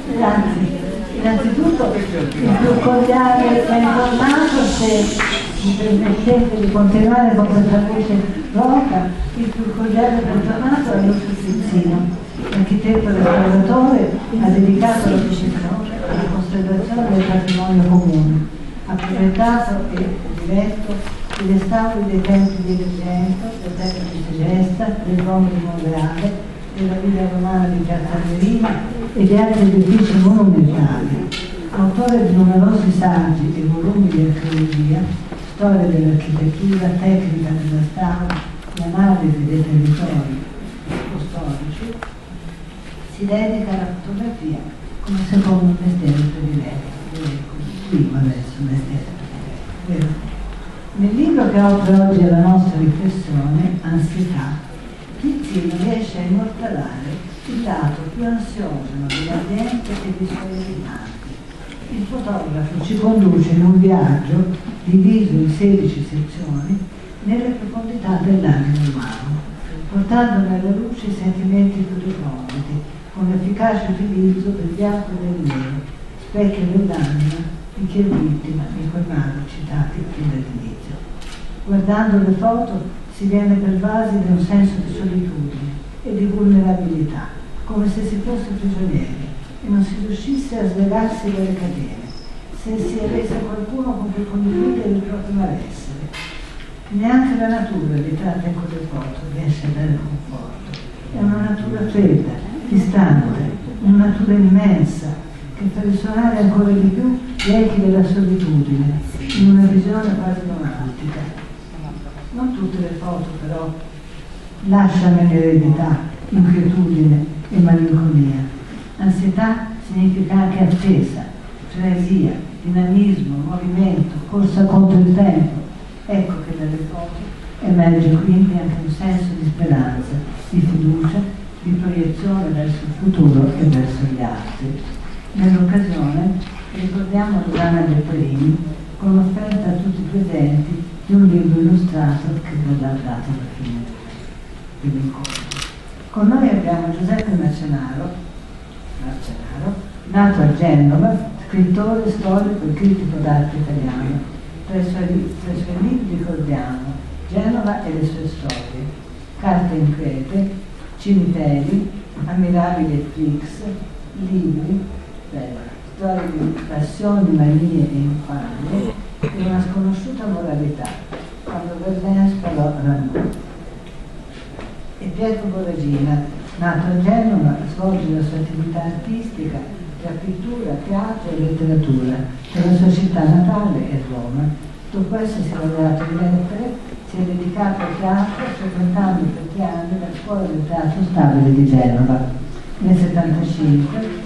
Innanzitutto il più cordiale bentornato, se mi permettete di continuare con questa voce roca, il più cordiale bentornato a Lucio Tizzino, architetto restauratore, ha dedicato la professione alla conservazione del patrimonio comune, ha progettato e diretto i restauri dei templi di Agrigento, del tempio di Segesta, del Duomo di Monreale, della Villa Romana di Piazza Armerina e di altri edifici monumentali. Autore di numerosi saggi e volumi di archeologia, storia dell'architettura, tecnica della strada e analisi dei territori storici, si dedica alla fotografia come secondo mestiere prediletto. Primo adesso mestiere prediletto. Nel libro che offre oggi alla nostra riflessione, Ansietà, Tizzino riesce a immortalare il lato più ansiogeno dell'ambiente e dei suoi animati. Il fotografo ci conduce in un viaggio diviso in 16 sezioni nelle profondità dell'animo umano, portando nella luce i sentimenti più reconditi, con l'efficace utilizzo del bianco e del nero, specchio dell'anima di chi è vittima di quei mali citati fin dall'inizio. Guardando le foto si viene pervasi da un senso di solitudine e di vulnerabilità, come se si fosse prigionieri e non si riuscisse a slegarsi dalle catene, se si avesse qualcuno con cui condividere il proprio malessere. Neanche la natura ritratta in quelle foto riesce a dare conforto. È una natura fredda, distante, una natura immensa, che fa risuonare ancora di più gli echi della solitudine, in una visione quasi romantica. Non tutte le foto però lasciano in eredità inquietudine e malinconia. Ansietà significa anche attesa, frenesia, dinamismo, movimento, corsa contro il tempo. Ecco che dalle foto emerge quindi anche un senso di speranza, di fiducia, di proiezione verso il futuro e verso gli altri. Nell'occasione ricordiamo Rosanna Lepperini con l'offerta a tutti i presenti di un libro illustrato che verrà dato alla fine dell'incontro. Con noi abbiamo Giuseppe Marcenaro, nato a Genova, scrittore, storico e critico d'arte italiano. Tra i suoi libri ricordiamo Genova e le sue storie, Carte inquiete, Cimiteri, Ammirabili Flix, libri, storie di passioni, manie e infamie e una sconosciuta moralità, quando Verlaine spalò Ramon. E Pietro Boragina, nato a Genova, svolge la sua attività artistica tra pittura, teatro e letteratura tra la sua città natale e Roma. Dopo essersi laureato in lettere, si è dedicato al teatro, frequentando per 3 anni la scuola del teatro stabile di Genova. Nel 1975,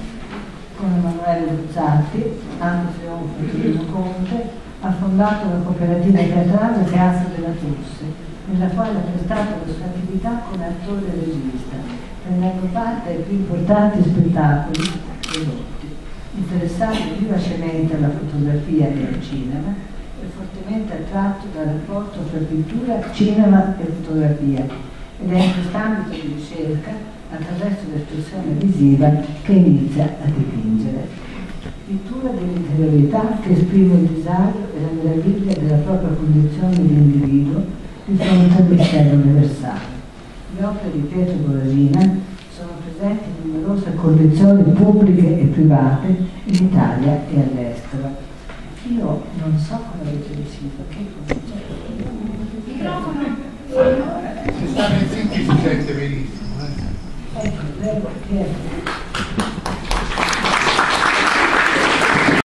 con Emanuele Luzzatti, Anno Trionfo di Pino Conte, ha fondato la cooperativa teatrale Teatro della Tosse, nella quale ha prestato la sua attività come attore e regista, prendendo parte ai più importanti spettacoli prodotti. Interessato vivacemente alla fotografia e al cinema, è fortemente attratto dal rapporto tra pittura, cinema e fotografia, ed è in quest'ambito di ricerca, attraverso l'espressione visiva, che inizia a dipingere. Pittura dell'interiorità che esprime il disagio e la meraviglia della propria condizione di individuo di fronte al mistero universale. Le opere di Pietro Boragina sono presenti in numerose collezioni pubbliche e private in Italia e all'estero. Io non so come avete deciso, che se state zitti si sente benissimo. Ecco, prego, Pietro.